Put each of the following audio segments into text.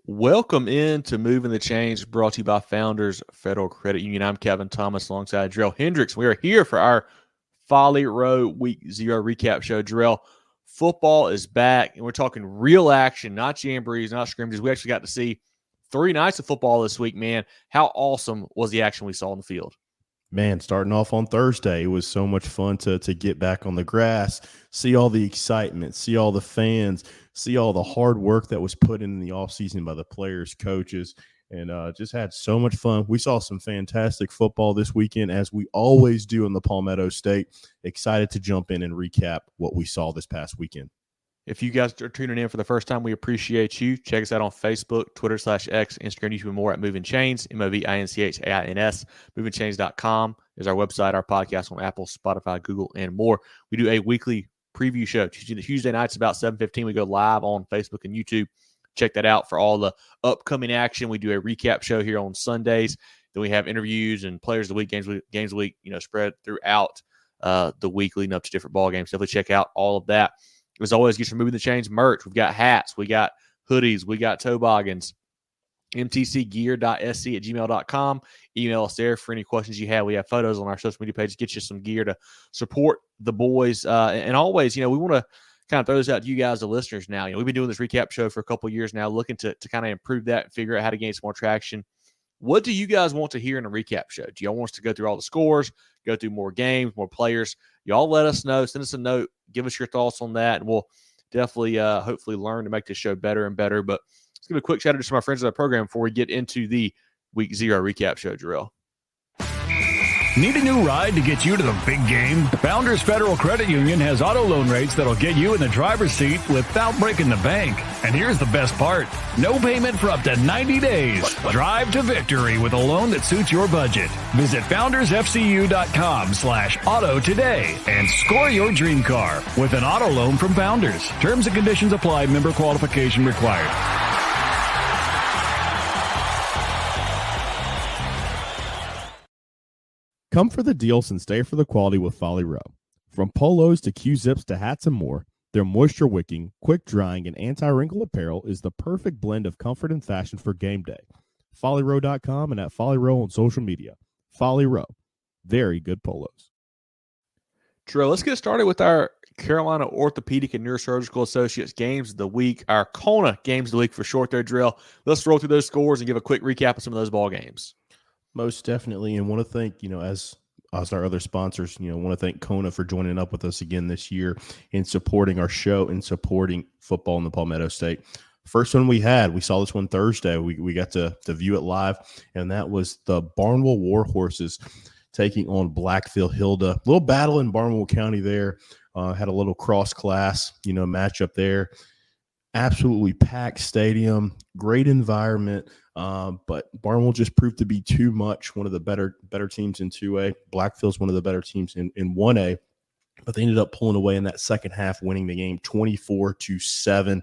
Welcome in to Moving the Chains, brought to you by Founders Federal Credit Union. I'm Kevin Thomas alongside Jerel Hendricks. We are here for our Folly Row Week 0 recap show. Jerel, football is back, and we're talking real action, not jamborees, not scrimmages. We actually got to see 3 nights of football this week, man. How awesome was the action we saw on the field? Man, starting off on Thursday, it was so much fun to get back on the grass, see all the excitement, see all the fans, see all the hard work that was put in the offseason by the players, coaches, and just had so much fun. We saw some fantastic football this weekend, as we always do in the Palmetto State. Excited to jump in and recap what we saw this past weekend. If you guys are tuning in for the first time, we appreciate you. Check us out on Facebook, Twitter /X, Instagram, YouTube, and more at Movin Chains, MOVINCHAINS. MovinChains.com is our website, our podcast on Apple, Spotify, Google, and more. We do a weekly preview show. Tuesday nights about 7:15. We go live on Facebook and YouTube. Check that out for all the upcoming action. We do a recap show here on Sundays. Then we have interviews and players of the week, games of the week, spread throughout the week leading up to different ball games. Definitely check out all of that. As always, get your Moving the Chains merch. We've got hats. We got hoodies. We got toboggans. mtcgear.sc@gmail.com. Email us there for any questions you have. We have photos on our social media page. Get you some gear to support the boys. And always, we want to kind of throw this out to you guys, the listeners now. We've been doing this recap show for a couple of years now, looking to kind of improve that and figure out how to gain some more traction. What do you guys want to hear in a recap show? Do y'all want us to go through all the scores, go through more games, more players? Y'all let us know. Send us a note. Give us your thoughts on that, and we'll definitely, hopefully, learn to make this show better and better. But let's give a quick shout out to some of our friends of the program before we get into the Week 0 recap show, Jerel. Need a new ride to get you to the big game? Founders Federal Credit Union has auto loan rates that'll get you in the driver's seat without breaking the bank. And here's the best part. No payment for up to 90 days. Drive to victory with a loan that suits your budget. Visit foundersfcu.com/auto today and score your dream car with an auto loan from Founders. Terms and conditions apply. Member qualification required. Come for the deals and stay for the quality with Folly Row. From polos to Q-zips to hats and more, their moisture-wicking, quick-drying, and anti-wrinkle apparel is the perfect blend of comfort and fashion for game day. FollyRow.com and at Folly Row on social media. Folly Row. Very good polos. Jerel, let's get started with our Carolina Orthopedic and Neurosurgical Associates games of the week, our Kona games of the week for short there, Jerel. Let's roll through those scores and give a quick recap of some of those ball games. Most definitely, and want to thank, as our other sponsors, want to thank Kona for joining up with us again this year in supporting our show and supporting football in the Palmetto State. First one we saw this one Thursday. We got to view it live, and that was the Barnwell Warhorses taking on Blackfield Hilda. A little battle in Barnwell County there. Had a little cross-class, matchup there. Absolutely packed stadium, great environment. But Barnwell just proved to be too much. One of the better teams in 2A. Blackfield's one of the better teams in 1A. But they ended up pulling away in that second half, winning the game 24-7.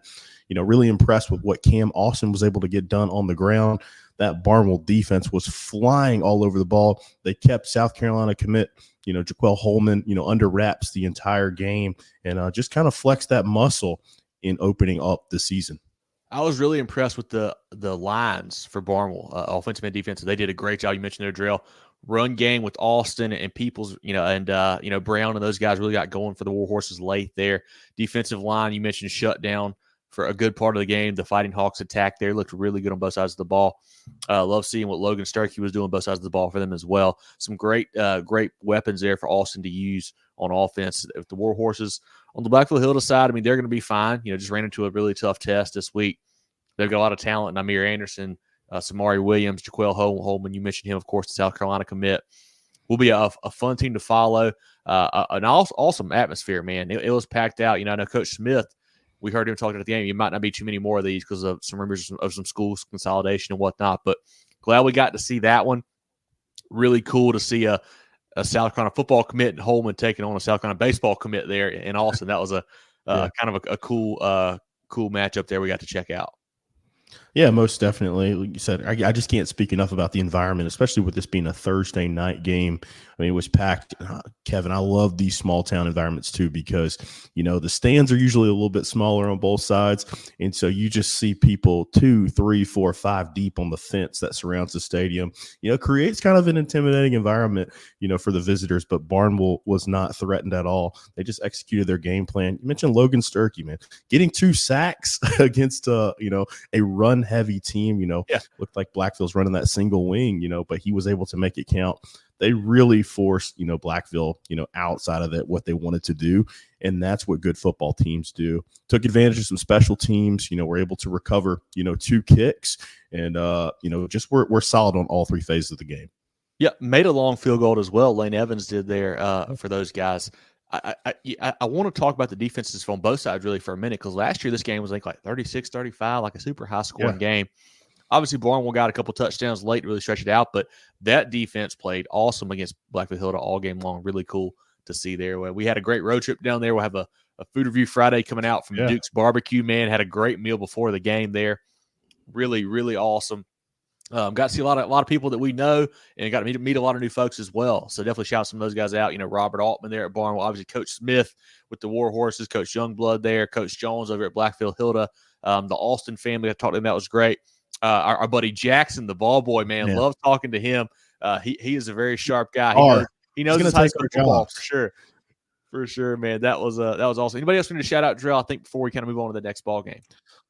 Really impressed with what Cam Austin was able to get done on the ground. That Barnwell defense was flying all over the ball. They kept South Carolina commit, Jaquel Holman, under wraps the entire game, and just kind of flexed that muscle in opening up the season. I was really impressed with the lines for Barnwell, offensive and defensive. They did a great job. You mentioned their drill run game with Austin and Peoples, and Brown and those guys really got going for the Warhorses late there. Defensive line, you mentioned shut down for a good part of the game. The Fighting Hawks attack there looked really good on both sides of the ball. Love seeing what Logan Sturkey was doing both sides of the ball for them as well. Some great weapons there for Austin to use on offense. With the Warhorses on the Blackfield Hilda side, they're going to be fine. Just ran into a really tough test this week. They've got a lot of talent. Namir Anderson, Samari Williams, Jaquel Holman. You mentioned him, of course, the South Carolina commit. Will be a fun team to follow. An awesome atmosphere, man. It was packed out. I know Coach Smith, we heard him talking at the game. You might not be too many more of these because of some rumors of some schools consolidation and whatnot. But glad we got to see that one. Really cool to see a South Carolina football commit and Holman taking on a South Carolina baseball commit there in Austin. That was kind of a cool matchup there we got to check out. Yeah, most definitely. Like you said, I just can't speak enough about the environment, especially with this being a Thursday night game. I mean, it was packed. Kevin, I love these small town environments too because, the stands are usually a little bit smaller on both sides. And so you just see people 2, 3, 4, 5 deep on the fence that surrounds the stadium. Creates kind of an intimidating environment, for the visitors. But Barnwell was not threatened at all. They just executed their game plan. You mentioned Logan Sturkey, man, getting 2 sacks against, a run heavy team, Yeah. looked like Blackville's running that single wing, but he was able to make it count. They really forced, Blackville, outside of that, what they wanted to do. And that's what good football teams do. Took advantage of some special teams, were able to recover, 2 kicks and, just we're solid on all 3 phases of the game. Yeah. Made a long field goal as well. Lane Evans did there for those guys. I want to talk about the defenses on both sides really for a minute because last year this game was like 36-35, like a super high scoring game. Obviously, Barnwell got a couple touchdowns late to really stretch it out, but that defense played awesome against Blackville Hilda all game long. Really cool to see there. We had a great road trip down there. We'll have a food review Friday coming out from Duke's Barbecue, man. Had a great meal before the game there. Really, really awesome. Got to see a lot of people that we know and got to meet a lot of new folks as well. So definitely shout some of those guys out. Robert Altman there at Barnwell, obviously Coach Smith with the War Horses, Coach Youngblood there, Coach Jones over at Blackville Hilda, the Alston family. I talked to them. That was great. Our buddy Jackson, the ball boy, man, love talking to him. He is a very sharp guy. He knows his high school football for sure. For sure, man. That was awesome. Anybody else want to shout out Jerel? I think before we kind of move on to the next ball game.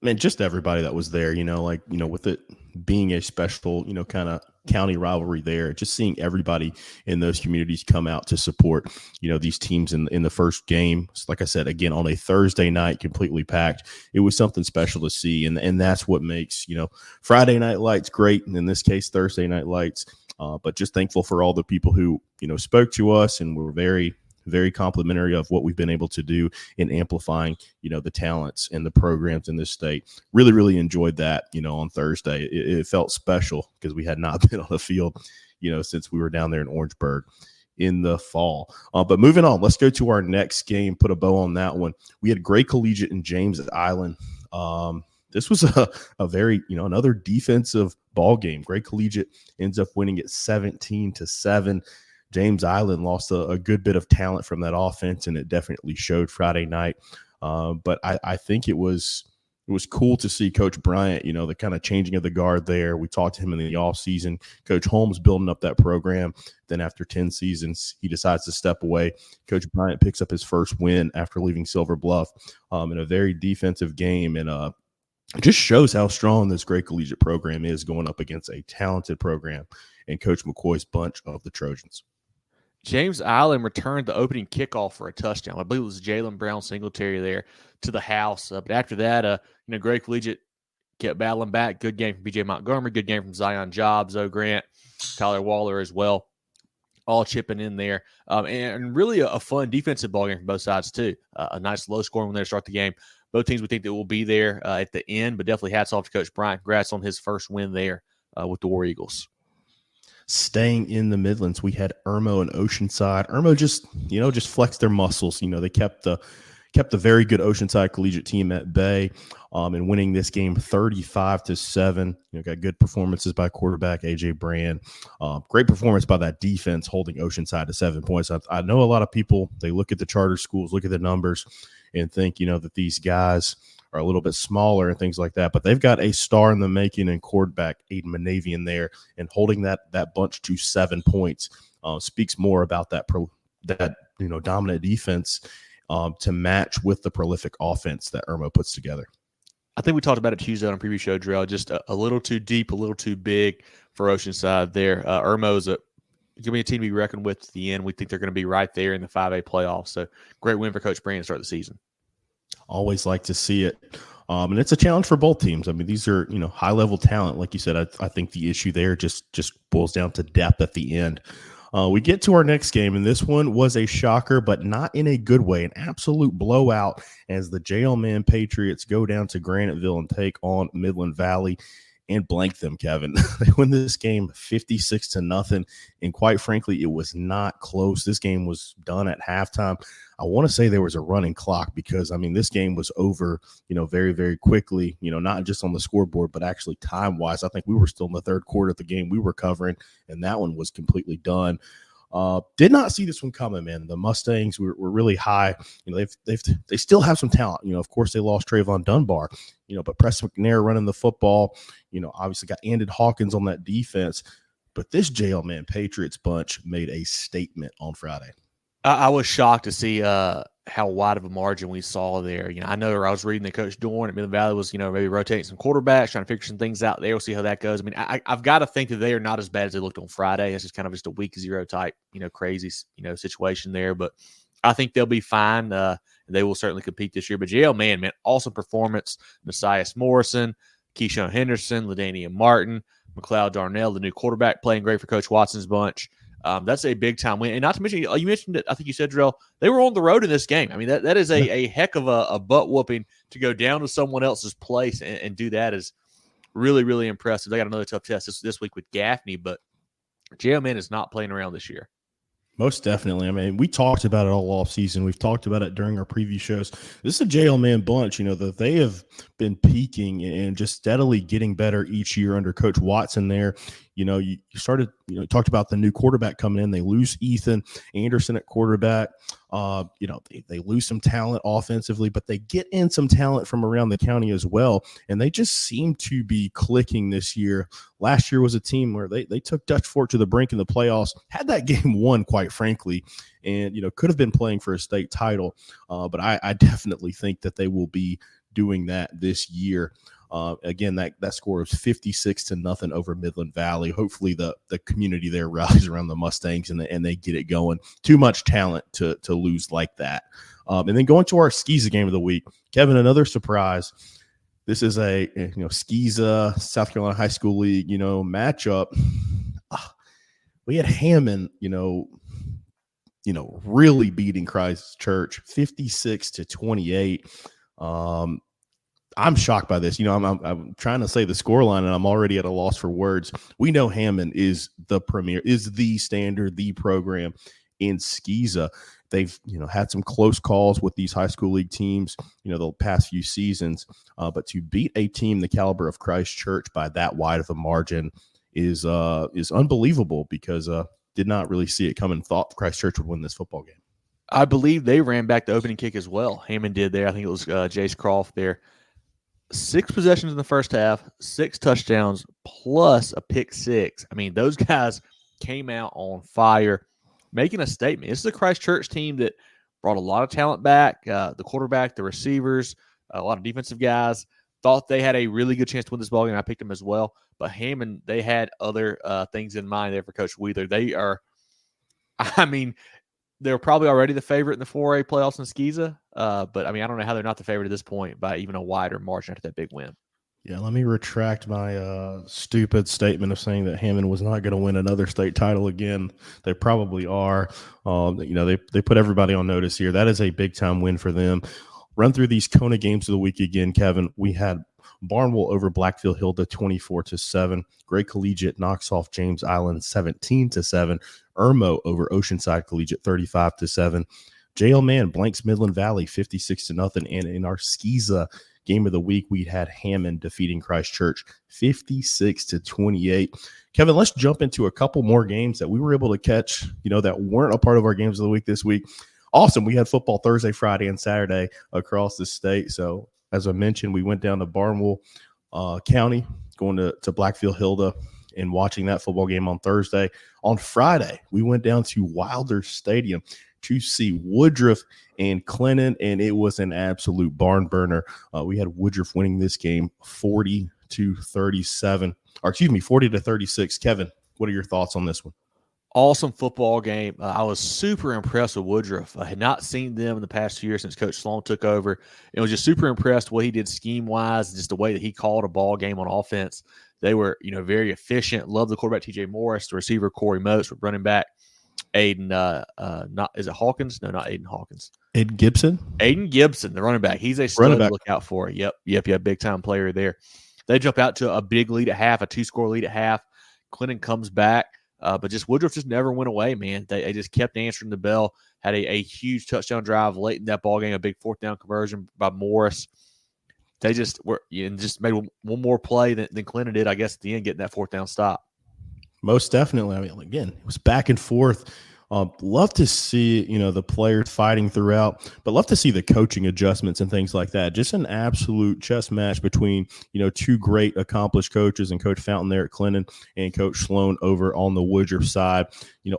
Man, just everybody that was there, with it being a special, kind of county rivalry there, just seeing everybody in those communities come out to support, these teams in the first game. So like I said, again, on a Thursday night, completely packed. It was something special to see. And that's what makes, Friday night lights great. And in this case, Thursday night lights. But just thankful for all the people who, spoke to us and were very, very complimentary of what we've been able to do in amplifying, the talents and the programs in this state. Really, really enjoyed that, on Thursday. It felt special because we had not been on the field, since we were down there in Orangeburg in the fall. But moving on, let's go to our next game, put a bow on that one. We had Gray Collegiate and James Island. This was a very, another defensive ball game. Gray Collegiate ends up winning it 17-7. James Island lost a good bit of talent from that offense, and it definitely showed Friday night. But I think it was cool to see Coach Bryant, the kind of changing of the guard there. We talked to him in the offseason. Coach Holmes building up that program. Then after 10 seasons, he decides to step away. Coach Bryant picks up his first win after leaving Silver Bluff in a very defensive game. And it just shows how strong this Gray Collegiate program is going up against a talented program and Coach McCoy's bunch of the Trojans. James Island returned the opening kickoff for a touchdown. I believe it was Jalen Brown Singletary there to the house. But after that, Gray Collegiate kept battling back. Good game from B.J. Montgomery. Good game from Zion Jobs, Grant, Tyler Waller as well. All chipping in there. And really a fun defensive ball game from both sides too. A nice low scoring when they start the game. Both teams we think that will be there at the end, but definitely hats off to Coach Bryant. Congrats on his first win there with the War Eagles. Staying in the Midlands, we had Irmo and Oceanside. Irmo just flexed their muscles. They kept the very good Oceanside Collegiate team at bay, and winning this game 35-7. Got good performances by quarterback AJ Brand. Great performance by that defense, holding Oceanside to 7 points. I know a lot of people, they look at the charter schools, look at the numbers, and think that these guys are a little bit smaller and things like that, but they've got a star in the making and quarterback Aiden Manavian there, and holding that bunch to 7 points speaks more about that dominant defense to match with the prolific offense that Irmo puts together. I think we talked about it Tuesday on a previous show, Jerel. Just a little too deep, a little too big for Oceanside there. Irmo is going to be a team to be reckoned with at the end. We think they're going to be right there in the 5A playoffs. So great win for Coach Brand to start the season. Always like to see it. And it's a challenge for both teams. I mean, these are, high-level talent. Like you said, I think the issue there just boils down to depth at the end. We get to our next game, and this one was a shocker, but not in a good way. An absolute blowout as the Jailman Patriots go down to Graniteville and take on Midland Valley and blank them, Kevin. They win this game 56-0. And quite frankly, it was not close. This game was done at halftime. I want to say there was a running clock because, I mean, this game was over, very, very quickly, not just on the scoreboard, but actually time-wise. I think we were still in the third quarter of the game we were covering, and that one was completely done. Did not see this one coming, man. The Mustangs were really high. They still have some talent. Of course, they lost Trayvon Dunbar, but Preston McNair running the football, obviously got Andon Hawkins on that defense. But this Jerel, man, Patriots bunch made a statement on Friday. I was shocked to see how wide of a margin we saw there. I know I was reading that Coach Dorn at Midland Valley was, maybe rotating some quarterbacks, trying to figure some things out there. We'll see how that goes. I mean, I've got to think that they are not as bad as they looked on Friday. It's just kind of just a week 0 type, crazy, situation there. But I think they'll be fine. They will certainly compete this year. But Jerel, man, awesome performance. Messias Morrison, Keyshawn Henderson, LaDainian Martin, McLeod Darnell, the new quarterback, playing great for Coach Watson's bunch. That's a big-time win. And not to mention, you mentioned it, I think you said, Jerel, they were on the road in this game. I mean, that is a heck of a butt-whooping to go down to someone else's place and do that is really, really impressive. They got another tough test this week with Gaffney, but Jerel, man, is not playing around this year. Most definitely. I mean, we talked about it all offseason. We've talked about it during our preview shows. This is a Jerel man bunch, that they have been peaking and just steadily getting better each year under Coach Watson there. You started, talked about the new quarterback coming in. They lose Ethan Anderson at quarterback. They lose some talent offensively, but they get in some talent from around the county as well. And they just seem to be clicking this year. Last year was a team where they took Dutch Fork to the brink in the playoffs, had that game won, quite frankly, and, could have been playing for a state title. But I definitely think that they will be doing that this year. Again, that score was 56-0 over Midland Valley. Hopefully the community there rallies around the Mustangs and they get it going. Too much talent to lose like that. And then going to our SCSA game of the week, Kevin, another surprise. This is a SCSA South Carolina High School League matchup. We had Hammond really beating Christ Church 56-28. I'm shocked by this. I'm trying to say the scoreline, and I'm already at a loss for words. We know Hammond is the premier, is the standard, the program in SCSA. They've had some close calls with these high school league teams, the past few seasons. But to beat a team the caliber of Christ Church by that wide of a margin is unbelievable because did not really see it coming. Thought Christ Church would win this football game. I believe they ran back the opening kick as well. Hammond did there. I think it was Jace Croft there. 6 possessions in the first half, 6 touchdowns, plus a pick 6. I mean, those guys came out on fire, making a statement. This is a Christ Church team that brought a lot of talent back, the quarterback, the receivers, a lot of defensive guys. Thought they had a really good chance to win this ballgame. I picked them as well. But Hammond, they had other things in mind there for Coach Wheeler. They're probably already the favorite in the 4A playoffs in SCSA. But, I don't know how they're not the favorite at this point by even a wider margin after that big win. Yeah, let me retract my stupid statement of saying that Hammond was not going to win another state title again. They probably are. They put everybody on notice here. That is a big-time win for them. Run through these Kona games of the week again, Kevin. We had Barnwell over Blackfield Hilda 24-7. Gray Collegiate knocks off James Island 17-7. Irmo over Oceanside Collegiate 35-7. Jerel man blanks Midland Valley 56-0. And in our SCSA game of the week, we had Hammond defeating Christ Church 56-28. Kevin, let's jump into a couple more games that we were able to catch, that weren't a part of our games of the week this week. Awesome. We had football Thursday, Friday, and Saturday across the state. So as I mentioned, we went down to Barnwell County, going to Blackfield Hilda and watching that football game on Thursday. On Friday, we went down to Wilder Stadium to see Woodruff and Clinton, and it was an absolute barn burner. We had Woodruff winning this game 40-36. Kevin, what are your thoughts on this one? Awesome football game. I was super impressed with Woodruff. I had not seen them in the past 2 years since Coach Sloan took over. And was just super impressed what he did scheme-wise, just the way that he called a ball game on offense. They were, very efficient. Love the quarterback, TJ Morris, the receiver, Corey Moats, running back, Aiden, is it Hawkins? No, not Aiden Hawkins. Aiden Gibson? Aiden Gibson, the running back. He's a stud to look out for. Yep, big-time player there. They jump out to a big lead at half, a 2-score lead at half. Clinton comes back, but just Woodruff just never went away, man. They just kept answering the bell. Had a huge touchdown drive late in that ball game, a big 4th down conversion by Morris. They just made one more play than Clinton did, I guess, at the end, getting that 4th down stop. Most definitely. I mean, again, it was back and forth. Love to see, the players fighting throughout, but love to see the coaching adjustments and things like that. Just an absolute chess match between, 2 great accomplished coaches, and Coach Fountain there at Clinton and Coach Sloan over on the Woodruff side.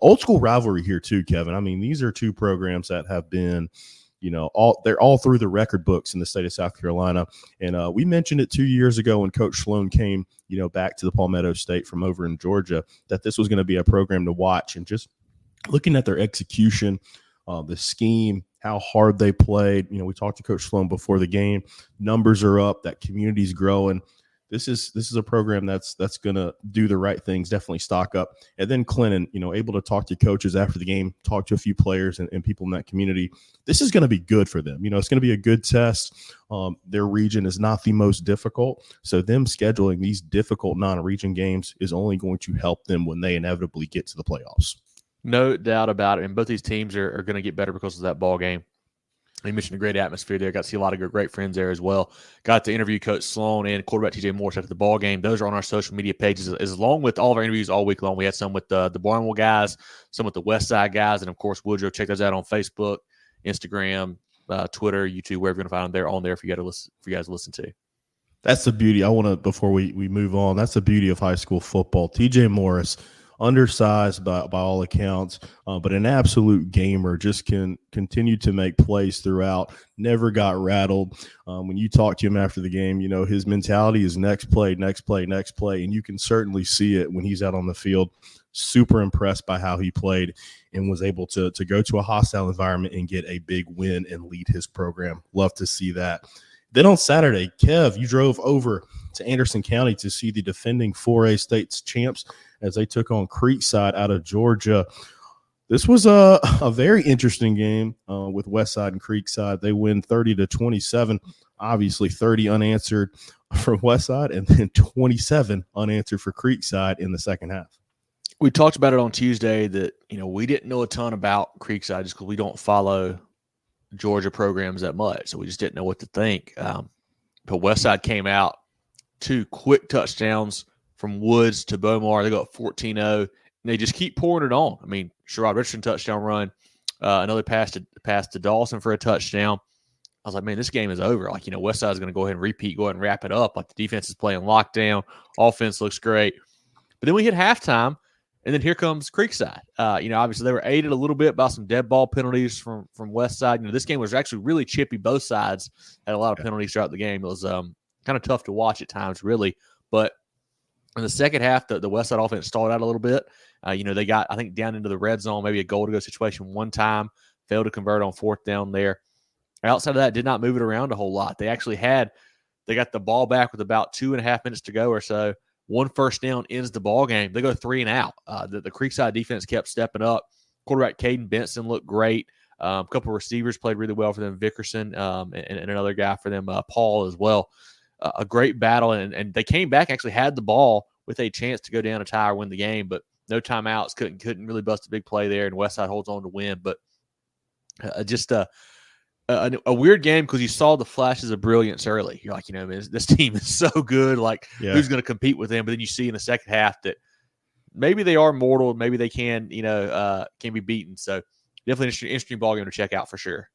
Old school rivalry here too, Kevin. I mean, these are 2 programs that have been, they're all through the record books in the state of South Carolina. And we mentioned it 2 years ago when Coach Sloan came, back to the Palmetto State from over in Georgia, that this was going to be a program to watch. And just looking at their execution, the scheme, how hard they played. We talked to Coach Sloan before the game. Numbers are up. That community's growing. This is a program that's going to do the right things, definitely stock up. And then Clinton, able to talk to coaches after the game, talk to a few players and people in that community. This is going to be good for them. It's going to be a good test. Their region is not the most difficult. So them scheduling these difficult non-region games is only going to help them when they inevitably get to the playoffs. No doubt about it. And both these teams are going to get better because of that ball game. You mentioned a great atmosphere there. Got to see a lot of great friends there as well. Got to interview Coach Sloan and quarterback TJ Morris after the ball game. Those are on our social media pages, as along with all of our interviews all week long. We had some with the Barnwell guys, some with the West Side guys, and of course Woodrow. Check those out on Facebook, Instagram, Twitter, YouTube, wherever you're going to find them. They're on there for you guys to listen to. That's the beauty. I want to, before we move on, that's the beauty of high school football. TJ Morris, undersized by all accounts, but an absolute gamer, just can continue to make plays throughout, never got rattled. When you talk to him after the game, his mentality is next play, next play, next play, and you can certainly see it when he's out on the field. Super impressed by how he played and was able to go to a hostile environment and get a big win and lead his program. Love to see that. Then on Saturday, Kev, you drove over to Anderson County to see the defending 4A states champs as they took on Creekside out of Georgia. This was a very interesting game with Westside and Creekside. They win 30-27, obviously 30 unanswered for Westside and then 27 unanswered for Creekside in the second half. We talked about it on Tuesday that, we didn't know a ton about Creekside just because we don't follow Georgia programs that much, so we just didn't know what to think. But Westside came out, 2 quick touchdowns from Woods to Bomar. They go up 14-0, and they just keep pouring it on. I mean, Sherrod Richardson touchdown run, another pass to Dawson for a touchdown. I was like, man, this game is over. Westside's going to go ahead and repeat, go ahead and wrap it up. The defense is playing lockdown. Offense looks great. But then we hit halftime, and then here comes Creekside. Obviously they were aided a little bit by some dead ball penalties from Westside. This game was actually really chippy. Both sides had a lot of penalties throughout the game. It was kind of tough to watch at times, really. But in the second half, the Westside offense stalled out a little bit. They got, I think, down into the red zone, maybe a goal-to-go situation one time, failed to convert on 4th down there. Outside of that, did not move it around a whole lot. They got the ball back with about 2.5 minutes to go or so. 1 first down ends the ball game. They go 3 and out. The Creekside defense kept stepping up. Quarterback Caden Benson looked great. A couple of receivers played really well for them. Vickerson and another guy for them, Paul as well. A great battle, and they came back, actually had the ball with a chance to go down a tie or win the game, but no timeouts. Couldn't really bust a big play there, and Westside holds on to win. But just a weird game because you saw the flashes of brilliance early. You're like, man, this team is so good. Who's going to compete with them? But then you see in the second half that maybe they are mortal. Maybe they can be beaten. So definitely an interesting ball game to check out for sure.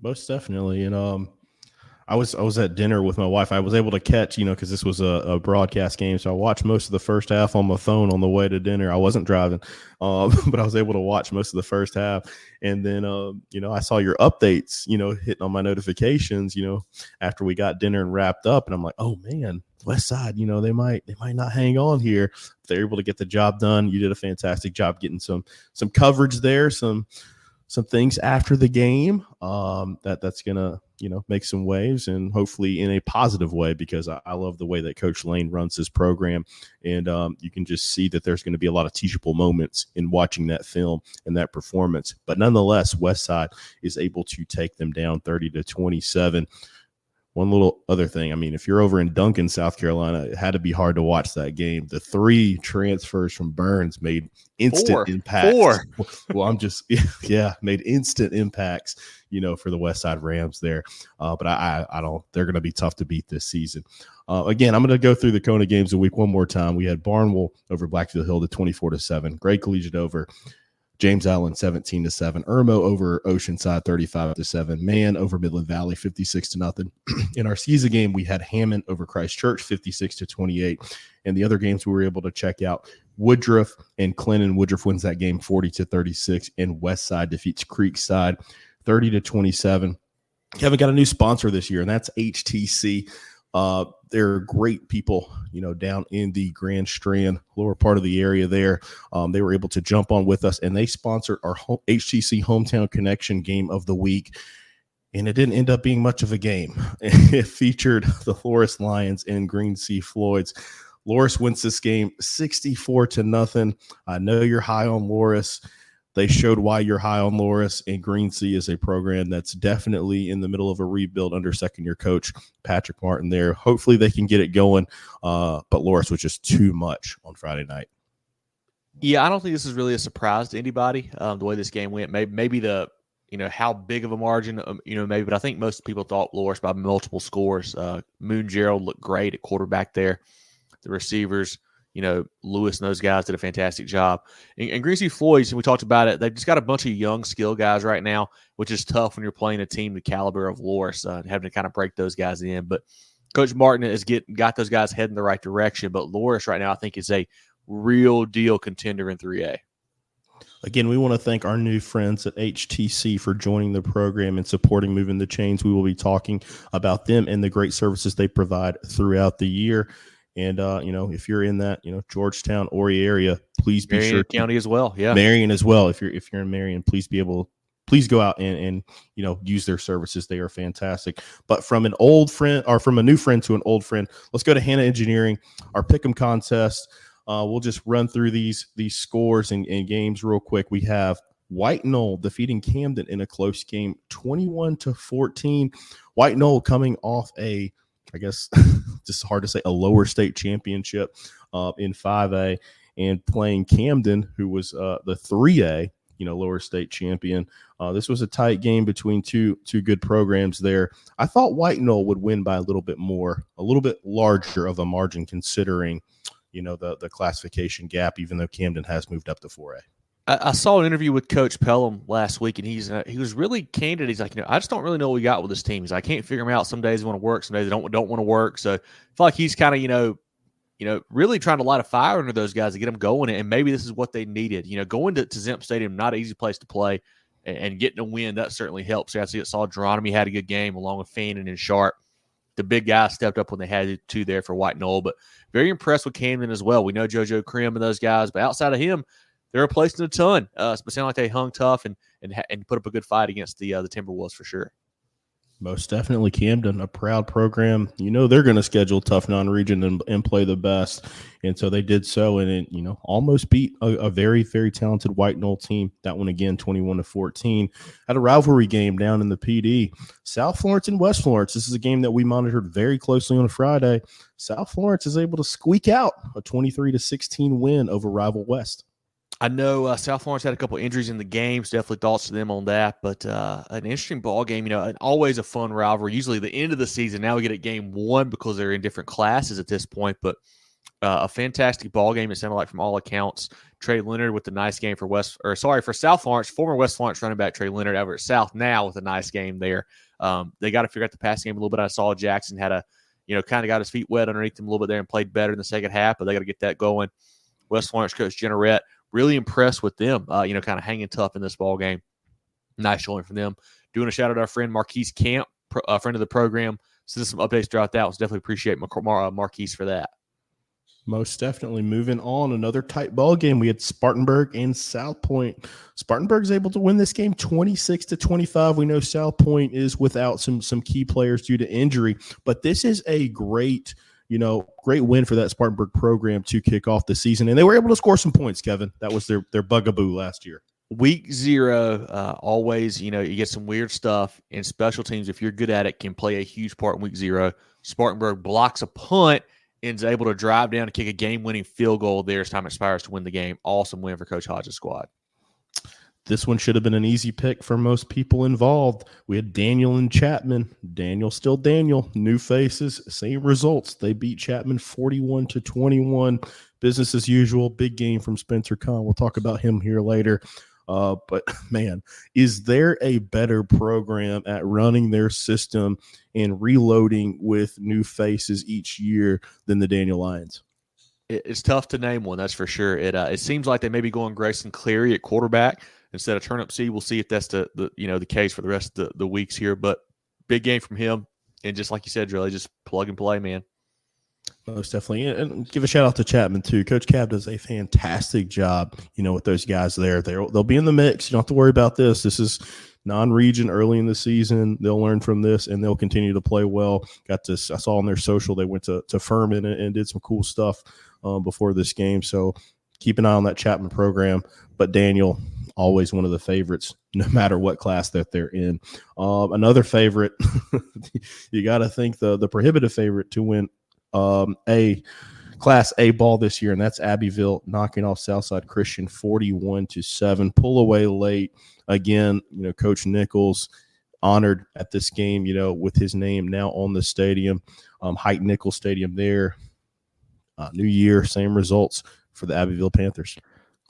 Most definitely. And I was at dinner with my wife. I was able to catch, because this was a broadcast game, so I watched most of the first half on my phone on the way to dinner. I wasn't driving, but I was able to watch most of the first half. And then, I saw your updates, hitting on my notifications, after we got dinner and wrapped up. And I'm like, oh man, Westside, they might not hang on here. They're able to get the job done. You did a fantastic job getting some coverage there, some things after the game that's gonna make some waves, and hopefully in a positive way, because I love the way that Coach Lane runs his program, and you can just see that there's going to be a lot of teachable moments in watching that film and that performance. But nonetheless, Westside is able to take them down 30-27. One little other thing. I mean, if you're over in Duncan, South Carolina, it had to be hard to watch that game. The 3 transfers from Burns made instant impacts. 4. Well, made instant impacts, for the West Side Rams there. But I don't. They're going to be tough to beat this season. Again, I'm going to go through the Kona games a week one more time. We had Barnwell over Blackfield Hill to 24-7. Great Collegiate over James Allen 17-7. Irmo over Oceanside 35-7. Man over Midland Valley 56-0. In our SCISA game, we had Hammond over Christ Church 56-28. And the other games we were able to check out, Woodruff and Clinton. Woodruff wins that game 40-36, and Westside defeats Creekside 30-27. Kevin got a new sponsor this year, and that's HTC. They're great people, down in the Grand Strand, lower part of the area there. They were able to jump on with us, and they sponsored our HTC Hometown Connection game of the week. And it didn't end up being much of a game. It featured the Loris Lions and Green Sea Floyds. Loris wins this game 64-0. I know you're high on Loris. They showed why you're high on Loris, and Green Sea is a program that's definitely in the middle of a rebuild under second-year coach Patrick Martin there. Hopefully they can get it going, but Loris was just too much on Friday night. Yeah, I don't think this is really a surprise to anybody, the way this game went. Maybe the how big of a margin, maybe, but I think most people thought Loris by multiple scores. Moon Jerel looked great at quarterback there. The receivers, Lewis and those guys did a fantastic job. And Green Sea Floyds, and we talked about it, they've just got a bunch of young skill guys right now, which is tough when you're playing a team the caliber of Loris, having to kind of break those guys in. But Coach Martin has got those guys heading the right direction. But Loris right now, I think, is a real deal contender in 3A. Again, we want to thank our new friends at HTC for joining the program and supporting Moving the Chains. We will be talking about them and the great services they provide throughout the year. And, if you're in that, Georgetown, Horry area, please be Marion sure. County as well. Yeah. Marion as well. If you're in Marion, please go out and use their services. They are fantastic. But from an old friend, or from a new friend to an old friend, let's go to Hannah Engineering, our Pick'em contest. We'll just run through these scores and games real quick. We have White Knoll defeating Camden in a close game, 21-14. White Knoll coming off I guess just hard to say, a lower state championship in 5A, and playing Camden, who was the 3A, lower state champion. This was a tight game between two good programs there. I thought White Knoll would win by a little bit larger of a margin, considering, the classification gap, even though Camden has moved up to 4A. I saw an interview with Coach Pelham last week, and he was really candid. He's like, I just don't really know what we got with this team. He's like, I can't figure them out. Some days they want to work, some days they don't want to work. So I feel like he's kind of, really trying to light a fire under those guys to get them going. And maybe this is what they needed. Going to Zemp Stadium, not an easy place to play, and getting a win, that certainly helps. So I saw Geronimo had a good game along with Fannin and Sharp. The big guys stepped up when they had to there for White Knoll, but very impressed with Camden as well. We know JoJo Krim and those guys, but outside of him, they're replacing a ton. But sound like they hung tough and put up a good fight against the Timberwolves for sure. Most definitely Camden, a proud program. They're going to schedule tough non-region and play the best. And so they did so, and it, almost beat a very, very talented White Knoll team. That one again, 21-14. Had a rivalry game down in the PD. South Florence and West Florence. This is a game that we monitored very closely on a Friday. South Florence is able to squeak out a 23-16 win over rival West. I know South Florence had a couple injuries in the games. Definitely thoughts to them on that. But an interesting ball game, and always a fun rivalry. Usually the end of the season. Now we get at game one because they're in different classes at this point. But a fantastic ball game, it sounded like, from all accounts. Trey Leonard with the nice game for South Florence. Former West Florence running back Trey Leonard over at South now with a nice game there. They got to figure out the passing game a little bit. I saw Jackson had kind of got his feet wet underneath him a little bit there and played better in the second half. But they got to get that going. West Florence coach Jennerette, really impressed with them, kind of hanging tough in this ball game. Nice showing from them. Doing a shout out to our friend Marquise Camp, a friend of the program. Send us some updates throughout that. Let's definitely appreciate Marquise for that. Most definitely. Moving on, another tight ball game. We had Spartanburg and South Point. Spartanburg is able to win this game 26-25. We know South Point is without some key players due to injury, but this is a great win for that Spartanburg program to kick off the season. And they were able to score some points, Kevin. That was their bugaboo last year. Week 0, always, you get some weird stuff. And special teams, if you're good at it, can play a huge part in week 0. Spartanburg blocks a punt and is able to drive down and kick a game-winning field goal there as time expires to win the game. Awesome win for Coach Hodges' squad. This one should have been an easy pick for most people involved. We had Daniel and Chapman. Daniel still Daniel. New faces, same results. They beat Chapman 41-21. Business as usual. Big game from Spencer Kahn. We'll talk about him here later. But, man, is there a better program at running their system and reloading with new faces each year than the Daniel Lions? It's tough to name one, that's for sure. It seems like they may be going Grayson Cleary at quarterback instead of Turnip Seed. We'll see if that's the case for the rest of the weeks here. But big game from him. And just like you said, Jerel, just plug and play, man. Most definitely. And give a shout out to Chapman too. Coach Cab does a fantastic job, with those guys there. They'll be in the mix. You don't have to worry about this. This is non-region early in the season. They'll learn from this and they'll continue to play well. I saw on their social, they went to Furman and did some cool stuff before this game. So keep an eye on that Chapman program. But Daniel, always one of the favorites, no matter what class that they're in. Another favorite, you got to think the prohibitive favorite to win a Class A ball this year, and that's Abbeville knocking off Southside Christian 41-7. Pull away late. Again, Coach Nichols honored at this game, with his name now on the stadium. Height Nichols Stadium there. New year, same results for the Abbeville Panthers.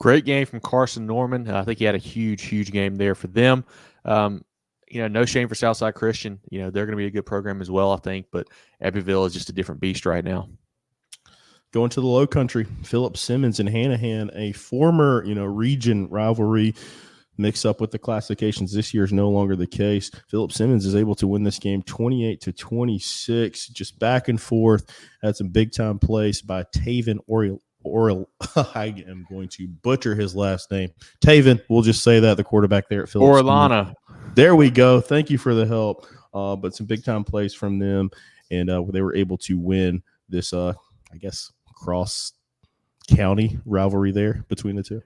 Great game from Carson Norman. I think he had a huge game there for them. No shame for Southside Christian. They're going to be a good program as well, I think. But Abbeville is just a different beast right now. Going to the Low Country, Philip Simmons and Hanahan, a former, region rivalry mix up with the classifications this year is no longer the case. Philip Simmons is able to win this game 28-26, just back and forth. Had some big-time plays by Taven Oriel. I am going to butcher his last name. Taven, we'll just say that, the quarterback there at Philip Orlana. There we go. Thank you for the help. But some big-time plays from them, and they were able to win this, cross-county rivalry there between the two.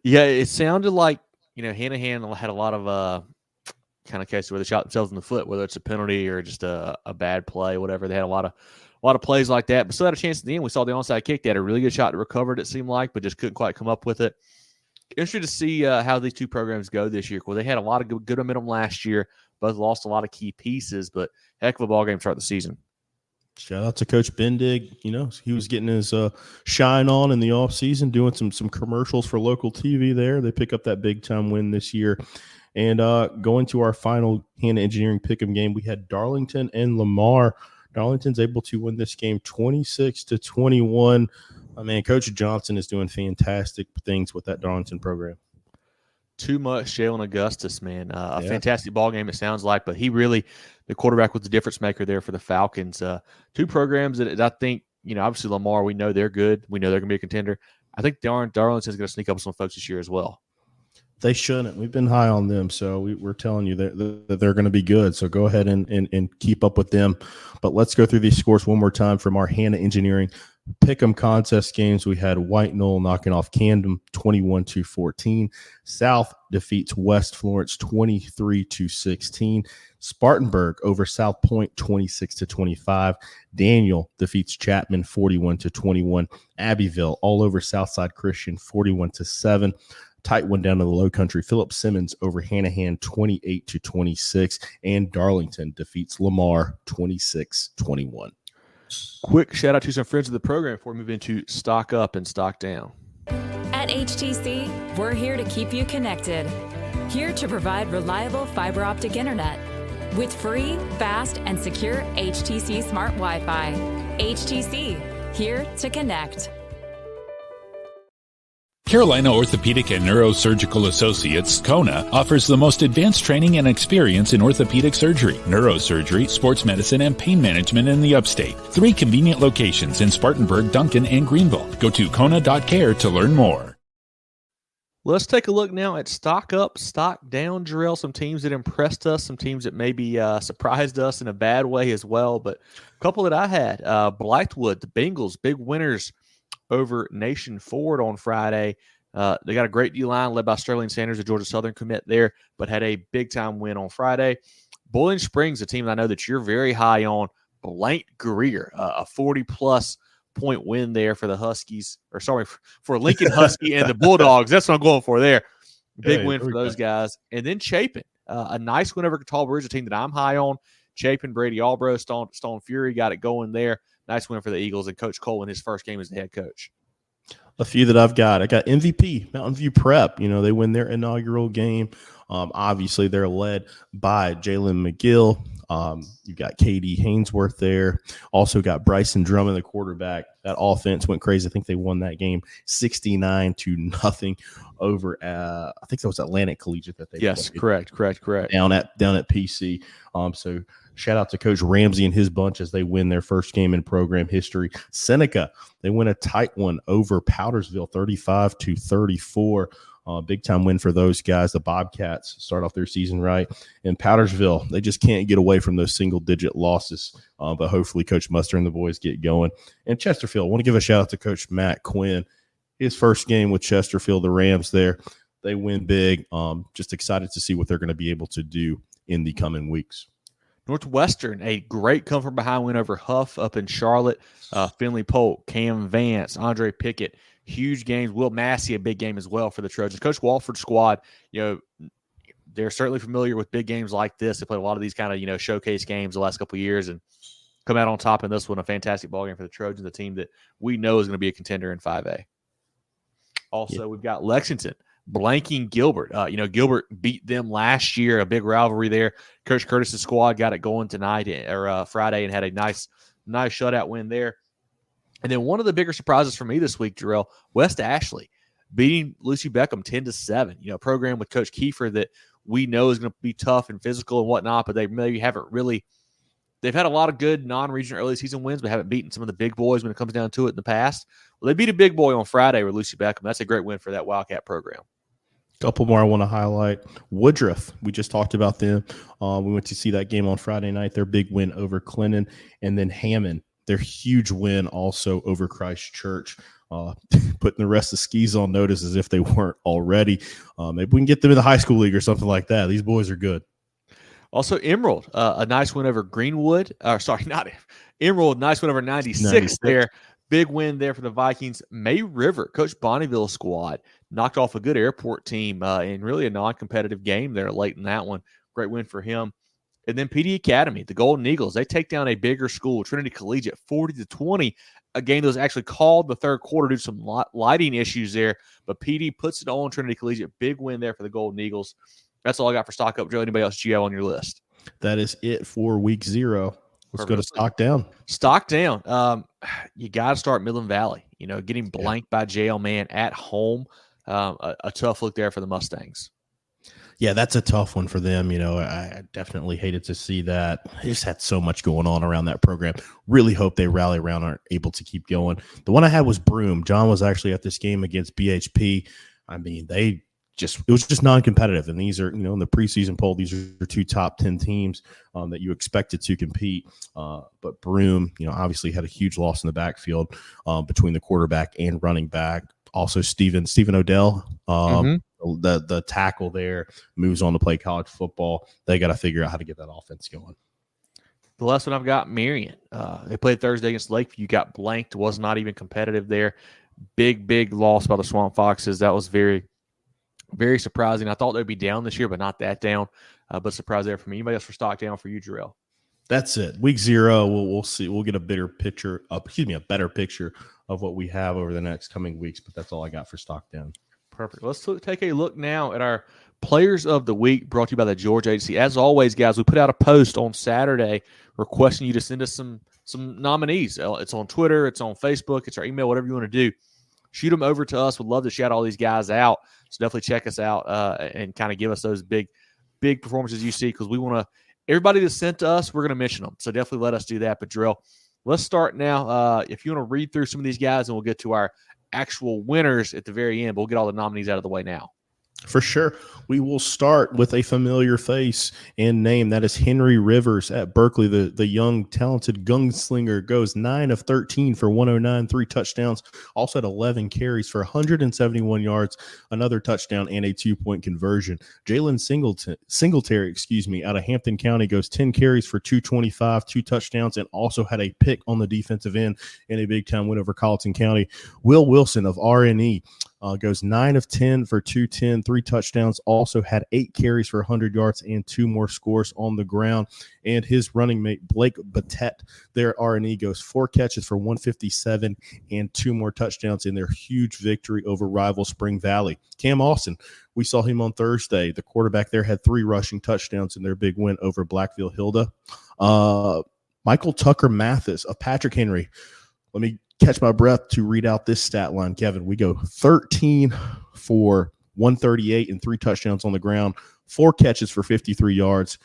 Yeah, it sounded like, Hanahan had a lot of kind of cases where they shot themselves in the foot, whether it's a penalty or just a bad play, whatever. They had a lot of plays like that, but still had a chance at the end. We saw the onside kick. They had a really good shot to recover it, it seemed like, but just couldn't quite come up with it. Interested to see how these two programs go this year. Well, they had a lot of good momentum last year. Both lost a lot of key pieces, but heck of a ball game to start the season. Shout out to Coach Bendig. He was getting his shine on in the offseason, doing some commercials for local TV there. They pick up that big-time win this year. And going to our final Hannah Engineering Pick'em game, we had Darlington and Lamar. Darlington's able to win this game 26-21. Coach Johnson is doing fantastic things with that Darlington program. Too much Jalen Augustus, man. Fantastic ball game, it sounds like, but he really, the quarterback was the difference maker there for the Falcons. Two programs that I think, obviously Lamar, we know they're good. We know they're going to be a contender. I think Darlington's going to sneak up with some folks this year as well. They shouldn't. We've been high on them, so we're telling you that they're going to be good. So go ahead and keep up with them. But let's go through these scores one more time from our Hannah Engineering Pick'em contest games. We had White Knoll knocking off Camden 21-14. South defeats West Florence 23-16. Spartanburg over South Point 26-25. Daniel defeats Chapman 41-21. Abbeville all over Southside Christian 41-7. Tight one down to the Low Country. Philip Simmons over Hanahan 28-26. And Darlington defeats Lamar 26-21. Quick shout out to some friends of the program before we move into Stock Up and Stock Down. At HTC, we're here to keep you connected. Here to provide reliable fiber optic internet with free, fast, and secure HTC Smart Wi-Fi. HTC, here to connect. Carolina Orthopedic and Neurosurgical Associates, KONA, offers the most advanced training and experience in orthopedic surgery, neurosurgery, sports medicine, and pain management in the upstate. 3 convenient locations in Spartanburg, Duncan, and Greenville. Go to kona.care to learn more. Let's take a look now at Stock Up, Stock Down, Jerel. Some teams that impressed us, some teams that maybe surprised us in a bad way as well. But a couple that I had, Blythewood, the Bengals, big winners over Nation Ford on Friday. They got a great D-line led by Sterling Sanders, a Georgia Southern commit there, but had a big-time win on Friday. Boiling Springs, a team that I know that you're very high on, Blank Greer, a 40-plus point win there for the Huskies, or sorry, for Lincoln Husky and the Bulldogs. That's what I'm going for there. Big win for those guys. And then Chapin, a nice win over Tall Bridge, a team that I'm high on. Chapin, Brady Albro, Stone Fury got it going there. Nice win for the Eagles, and Coach Cole in his first game as the head coach. A few that I've got. I got MVP, Mountain View Prep. They win their inaugural game. Obviously, they're led by Jalen McGill. You got KD Hainsworth there. Also got Bryson Drummond, the quarterback. That offense went crazy. I think they won that game 69-0 over. I think that was Atlantic Collegiate that they. Yes, played. correct. Down at PC. So shout out to Coach Ramsey and his bunch as they win their first game in program history. Seneca, they win a tight one over Powdersville, 35-34. Big time win for those guys. The Bobcats start off their season right. And Powdersville, they just can't get away from those single-digit losses. But hopefully Coach Muster and the boys get going. And Chesterfield, I want to give a shout out to Coach Matt Quinn. His first game with Chesterfield, the Rams there. They win big. Just excited to see what they're going to be able to do in the coming weeks. Northwestern, a great come-from-behind win over Huff up in Charlotte. Finley Polk, Cam Vance, Andre Pickett, huge games. Will Massey, a big game as well for the Trojans. Coach Walford's squad, they're certainly familiar with big games like this. They played a lot of these kind of, showcase games the last couple of years and come out on top in this one. A fantastic ball game for the Trojans, a team that we know is going to be a contender in 5A. Also, We've got Lexington blanking Gilbert. Gilbert beat them last year, a big rivalry there. Coach Curtis's squad got it going tonight or Friday and had a nice shutout win there. And then one of the bigger surprises for me this week, Jerel, West Ashley beating Lucy Beckham 10-7. A program with Coach Kiefer that we know is going to be tough and physical and whatnot, but they maybe haven't really. They've had a lot of good non-regional early season wins, but haven't beaten some of the big boys when it comes down to it in the past. Well, they beat a big boy on Friday with Lucy Beckham. That's a great win for that Wildcat program. Couple more I want to highlight. Woodruff, we just talked about them. We went to see that game on Friday night, their big win over Clinton. And then Hammond, their huge win also over Christ Church, putting the rest of skis on notice as if they weren't already. Maybe we can get them in the high school league or something like that. These boys are good. Also, Emerald, a nice win over Greenwood. Emerald, nice win over 96 there. Big win there for the Vikings. May River, Coach Bonneville's squad, knocked off a good airport team in really a non-competitive game there late in that one. Great win for him. And then PD Academy, the Golden Eagles, they take down a bigger school, Trinity Collegiate, 40-20. A game that was actually called the third quarter due to some lighting issues there. But PD puts it on Trinity Collegiate. Big win there for the Golden Eagles. That's all I got for Stock Up. Joe, anybody else you have on your list? That is it for week 0. Let's go to Stock Down. Stock Down. You got to start Midland Valley. Getting blanked by JL Man at home. A tough look there for the Mustangs. Yeah, that's a tough one for them. I definitely hated to see that. They just had so much going on around that program. Really hope they rally around and are able to keep going. The one I had was Broome. John was actually at this game against BHP. I mean, it was just non-competitive. And these are, in the preseason poll, these are 2 top 10 teams that you expected to compete. But Broome, obviously had a huge loss in the backfield between the quarterback and running back. Also, Stephen Odell, the tackle there, moves on to play college football. They got to figure out how to get that offense going. The last one I've got, Marion. They played Thursday against Lakeview. Got blanked. Was not even competitive there. Big loss by the Swamp Foxes. That was very, very surprising. I thought they'd be down this year, but not that down. But surprise there for me. Anybody else for Stock Down for you, Jerel? That's it. Week 0, we'll see. We'll get a better picture of what we have over the next coming weeks. But that's all I got for Stock Down. Perfect. Let's take a look now at our Players of the Week brought to you by the Georgia Agency. As always, guys, we put out a post on Saturday requesting you to send us some nominees. It's on Twitter. It's on Facebook. It's our email, whatever you want to do. Shoot them over to us. We'd love to shout all these guys out. So definitely check us out and kind of give us those big performances you see, because we want to – everybody that's sent to us, we're going to mention them. So definitely let us do that. But, Jerel, let's start now. If you want to read through some of these guys, and we'll get to our actual winners at the very end, but we'll get all the nominees out of the way now. For sure. We will start with a familiar face and name. That is Henry Rivers at Berkeley. The young, talented gunslinger goes 9 of 13 for 109, 3 touchdowns. Also had 11 carries for 171 yards, another touchdown, and a 2-point conversion. Jalen Singletary, out of Hampton County goes 10 carries for 225, 2 touchdowns, and also had a pick on the defensive end in a big-time win over Colleton County. Will Wilson of RNE goes 9 of 10 for 210, 3 touchdowns, also had 8 carries for 100 yards and 2 more scores on the ground. And his running mate, Blake Batet, there at RNE, goes 4 catches for 157 and 2 more touchdowns in their huge victory over rival Spring Valley. Cam Austin, we saw him on Thursday. The quarterback there had 3 rushing touchdowns in their big win over Blackville Hilda. Michael Tucker Mathis of Patrick Henry. Let me catch my breath to read out this stat line, Kevin. We go 13 for 138 and 3 touchdowns on the ground, 4 catches for 53 yards,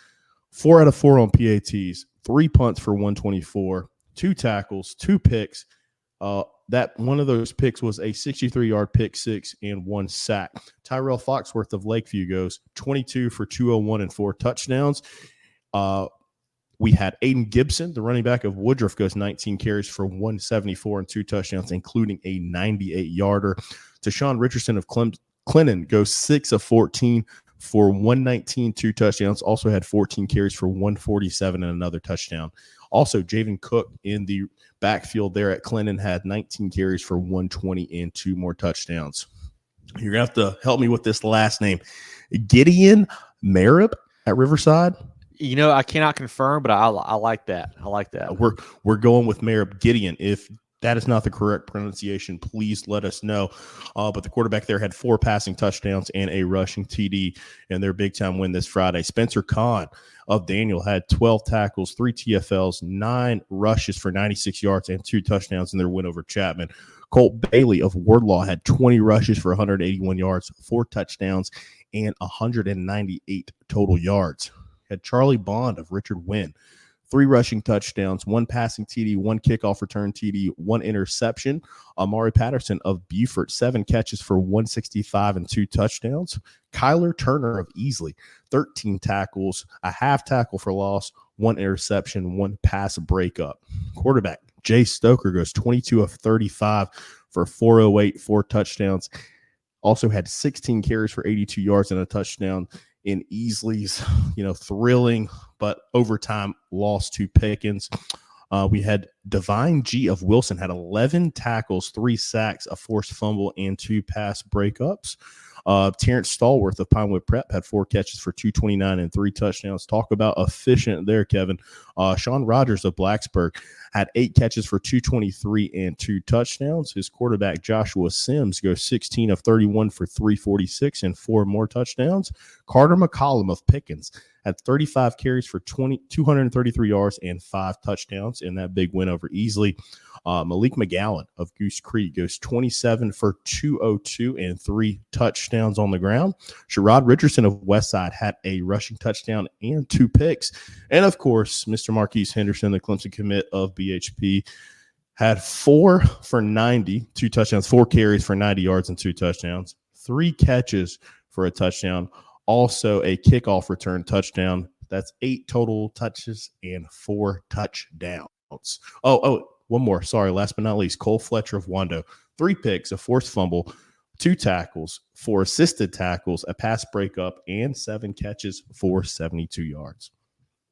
4 out of 4 on PATs, 3 punts for 124, 2 tackles, 2 picks. That one of those picks was a 63-yard pick six and 1 sack. Tyrell Foxworth of Lakeview goes 22 for 201 and 4 touchdowns. We had Aiden Gibson, the running back of Woodruff, goes 19 carries for 174 and 2 touchdowns, including a 98-yarder. Tashawn Richardson of Clinton goes 6 of 14 for 119, 2 touchdowns. Also had 14 carries for 147 and another touchdown. Also, Javen Cook in the backfield there at Clinton had 19 carries for 120 and 2 more touchdowns. You're going to have to help me with this last name. Gideon Merib at Riverside. I cannot confirm, but I like that. I like that. We're going with Merib Gideon. If that is not the correct pronunciation, please let us know. But the quarterback there had 4 passing touchdowns and a rushing TD in their big-time win this Friday. Spencer Kahn of Daniel had 12 tackles, 3 TFLs, 9 rushes for 96 yards, and 2 touchdowns in their win over Chapman. Colt Bailey of Wardlaw had 20 rushes for 181 yards, 4 touchdowns, and 198 total yards. Had Charlie Bond of Richard Wynn, 3 rushing touchdowns, 1 passing TD, 1 kickoff return TD, 1 interception. Amari Patterson of Beaufort, 7 catches for 165 and 2 touchdowns. Kyler Turner of Easley, 13 tackles, a half tackle for loss, 1 interception, 1 pass breakup. Quarterback Jay Stoker goes 22 of 35 for 408, 4 touchdowns. Also had 16 carries for 82 yards and a touchdown. In Easley's, thrilling but overtime loss to Pickens. We had Divine G of Wilson had 11 tackles, 3 sacks, a forced fumble, and 2 pass breakups. Terrence Stallworth of Pinewood Prep had 4 catches for 229 and 3 touchdowns. Talk about efficient there, Kevin. Sean Rogers of Blacksburg had 8 catches for 223 and 2 touchdowns. His quarterback, Joshua Sims, goes 16 of 31 for 346 and 4 more touchdowns. Carter McCollum of Pickens had 35 carries for 233 yards and 5 touchdowns in that big win over Easley. Malik McGowan of Goose Creek goes 27 for 202 and 3 touchdowns on the ground. Sherrod Richardson of Westside had a rushing touchdown and 2 picks. And, of course, Mr. Marquise Henderson, the Clemson commit of BHP, had 4 for 90, 2 touchdowns, 4 carries for 90 yards and 2 touchdowns, 3 catches for a touchdown, also a kickoff return touchdown. That's 8 total touches and 4 touchdowns. One more. Sorry, last but not least, Cole Fletcher of Wando. 3 picks, a forced fumble, 2 tackles, 4 assisted tackles, a pass breakup, and 7 catches for 72 yards.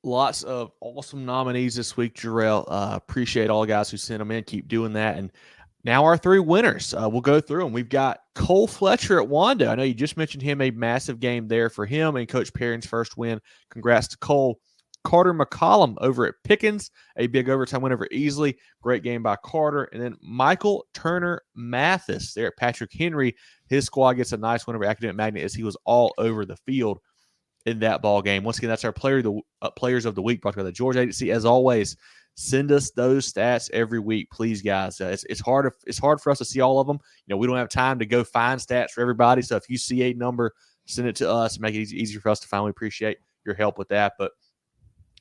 Lots of awesome nominees this week, Jerel. Appreciate all the guys who sent them in. Keep doing that. And now our 3 winners. We'll go through them. We've got Cole Fletcher at Wando. I know you just mentioned him, a massive game there for him and Coach Perrin's first win. Congrats to Cole. Carter McCollum over at Pickens, a big overtime win over Easley. Great game by Carter. And then Michael Turner Mathis there at Patrick Henry. His squad gets a nice win over Academic Magnet as he was all over the field in that ball game. Once again, that's our players of the week brought by the Georgia Agency. As always, send us those stats every week, please, guys. It's hard for us to see all of them. We don't have time to go find stats for everybody. So if you see a number, send it to us and make it easier for us to find. We appreciate your help with that. But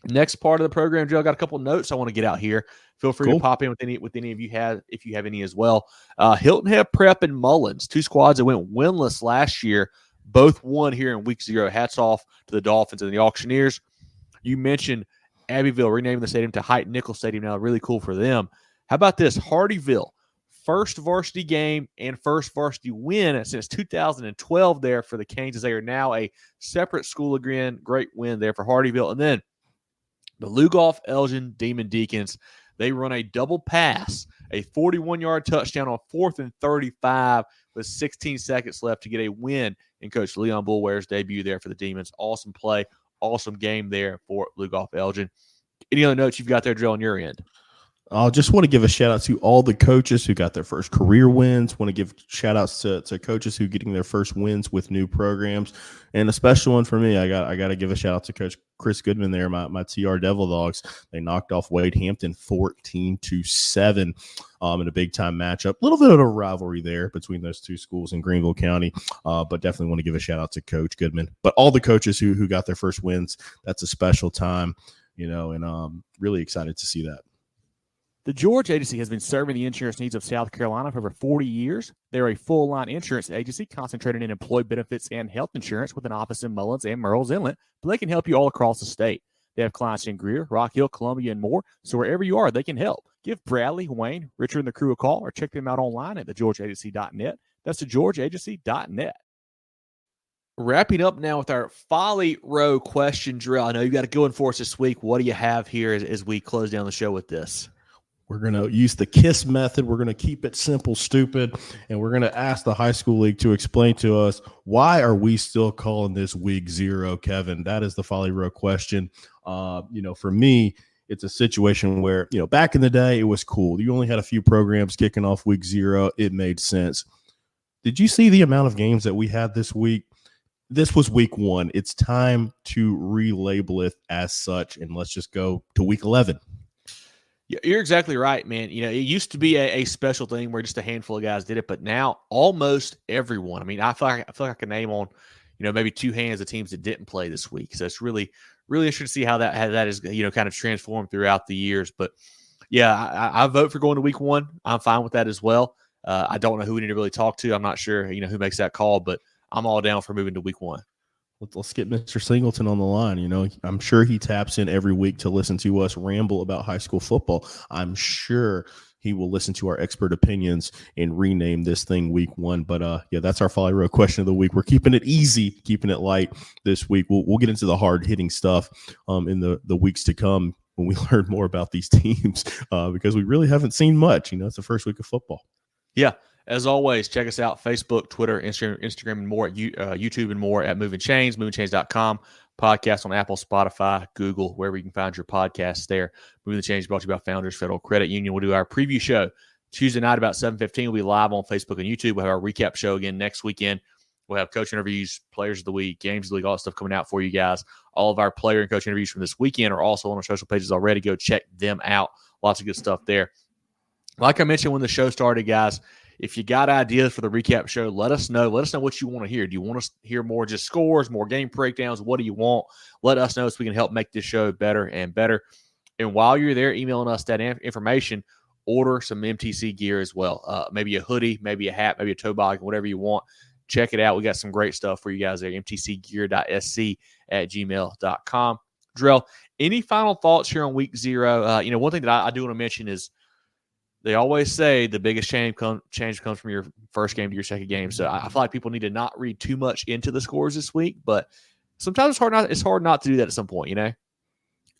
next part of the program, Joe, I got a couple notes I want to get out here. Feel free to pop in with any of you if you have any as well. Hilton Head Prep and Mullins, 2 squads that went winless last year. both won here in week 0. Hats off to the Dolphins and the Auctioneers. You mentioned Abbeville renaming the stadium to Height Nichols Stadium now. Really cool for them. How about this? Hardeeville, first varsity game and first varsity win since 2012 there for the Canes, as they are now a separate school again. Great win there for Hardeeville. And then the Lugoff Elgin Demon Deacons, they run a double pass, a 41-yard touchdown on 4th and 35 with 16 seconds left to get a win in Coach Leon Bulware's debut there for the Demons. Awesome play, awesome game there for Lugoff Elgin. Any other notes you've got there, Jerel, on your end? I just want to give a shout out to all the coaches who got their first career wins. Want to give shout outs to coaches who are getting their first wins with new programs. And a special one for me, I got to give a shout out to Coach Chris Goodman there, my TR Devil Dogs. They knocked off Wade Hampton 14-7 in a big time matchup. A little bit of a rivalry there between those two schools in Greenville County, but definitely want to give a shout out to Coach Goodman. But all the coaches who got their first wins, that's a special time, and really excited to see that. The George Agency has been serving the insurance needs of South Carolina for over 40 years. They're a full-line insurance agency concentrated in employee benefits and health insurance with an office in Mullins and Murrells Inlet, but they can help you all across the state. They have clients in Greer, Rock Hill, Columbia, and more, so wherever you are, they can help. Give Bradley, Wayne, Richard, and the crew a call or check them out online at thegeorgeagency.net. That's thegeorgeagency.net. Wrapping up now with our Folly Row question drill. I know you got to go in for us this week. What do you have here as we close down the show with this? We're going to use the KISS method. We're going to keep it simple, stupid, and we're going to ask the high school league to explain to us, why are we still calling this week 0, Kevin? That is the Folly Row question. For me, it's a situation where, back in the day, it was cool. You only had a few programs kicking off week 0. It made sense. Did you see the amount of games that we had this week? This was week 1. It's time to relabel it as such, and let's just go to week 11. Yeah, you're exactly right, man. It used to be a special thing where just a handful of guys did it, but now almost everyone. I mean, I feel like I can name on, maybe 2 hands of teams that didn't play this week. So it's really, really interesting to see how that is, kind of transformed throughout the years. But yeah, I vote for going to week 1. I'm fine with that as well. I don't know who we need to really talk to. I'm not sure, who makes that call, but I'm all down for moving to week 1. Let's get Mr. Singleton on the line. I'm sure he taps in every week to listen to us ramble about high school football. I'm sure he will listen to our expert opinions and rename this thing week 1. But that's our Folly Row question of the week. We're keeping it easy, keeping it light this week. We'll get into the hard hitting stuff in the weeks to come when we learn more about these teams because we really haven't seen much. It's the first week of football. Yeah. As always, check us out, Facebook, Twitter, Instagram, and more, at YouTube and more at Movin Chains, movinchains.com, podcast on Apple, Spotify, Google, wherever you can find your podcasts there. Movin The Chains brought to you by Founders Federal Credit Union. We'll do our preview show Tuesday night about 7:15. We'll be live on Facebook and YouTube. We'll have our recap show again next weekend. We'll have coach interviews, players of the week, games of the week, all that stuff coming out for you guys. All of our player and coach interviews from this weekend are also on our social pages already. Go check them out. Lots of good stuff there. Like I mentioned when the show started, guys, if you got ideas for the recap show, let us know. Let us know what you want to hear. Do you want to hear more just scores, more game breakdowns? What do you want? Let us know so we can help make this show better and better. And while you're there emailing us that information, order some MTC gear as well. Maybe a hoodie, maybe a hat, maybe a toe bag, whatever you want. Check it out. We got some great stuff for you guys there. mtcgear.sc@gmail.com. Jerel, any final thoughts here on week 0? One thing that I do want to mention is they always say the biggest change comes from your first game to your second game. So I feel like people need to not read too much into the scores this week, but sometimes it's hard not to do that at some point,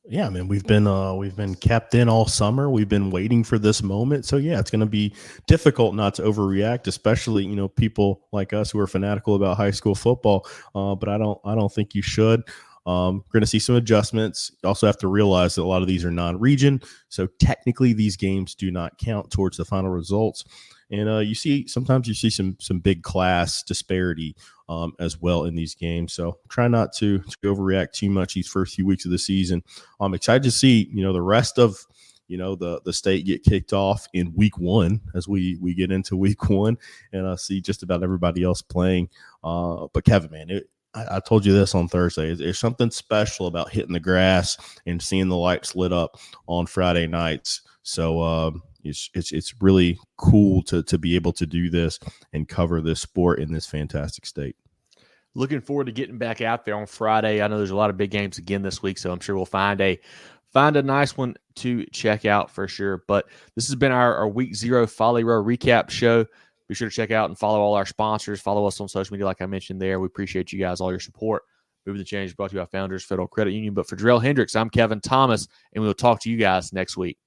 Yeah, man, we've been kept in all summer. We've been waiting for this moment. So yeah, it's going to be difficult not to overreact, especially, people like us who are fanatical about high school football. But I don't think you should. We're going to see some adjustments. You also have to realize that a lot of these are non-region, so technically these games do not count towards the final results. And sometimes you see some big class disparity as well in these games. So try not to overreact too much these first few weeks of the season. I'm excited to see the rest of the state get kicked off in week 1 as we get into week 1, and see just about everybody else playing. But Kevin, man, I told you this on Thursday. There's something special about hitting the grass and seeing the lights lit up on Friday nights. So it's really cool to be able to do this and cover this sport in this fantastic state. looking forward to getting back out there on Friday. I know there's a lot of big games again this week, so I'm sure we'll find a nice one to check out for sure. But this has been our Week 0 Folly Row recap show. Be sure to check out and follow all our sponsors. Follow us on social media like I mentioned there. We appreciate you guys, all your support. Moving the Chains brought to you by Founders Federal Credit Union. But for Jerel Hendricks, I'm Kevin Thomas, and we will talk to you guys next week.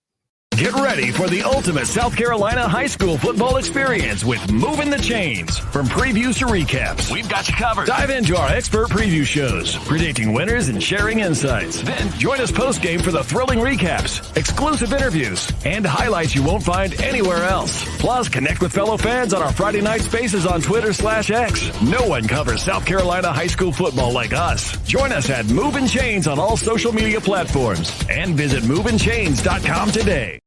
Get ready for the ultimate South Carolina high school football experience with Movin The Chains. From previews to recaps, we've got you covered. Dive into our expert preview shows, predicting winners and sharing insights. Then join us post-game for the thrilling recaps, exclusive interviews, and highlights you won't find anywhere else. Plus, connect with fellow fans on our Friday night spaces on Twitter/X. No one covers South Carolina high school football like us. Join us at Movin Chains on all social media platforms and visit movinchains.com today.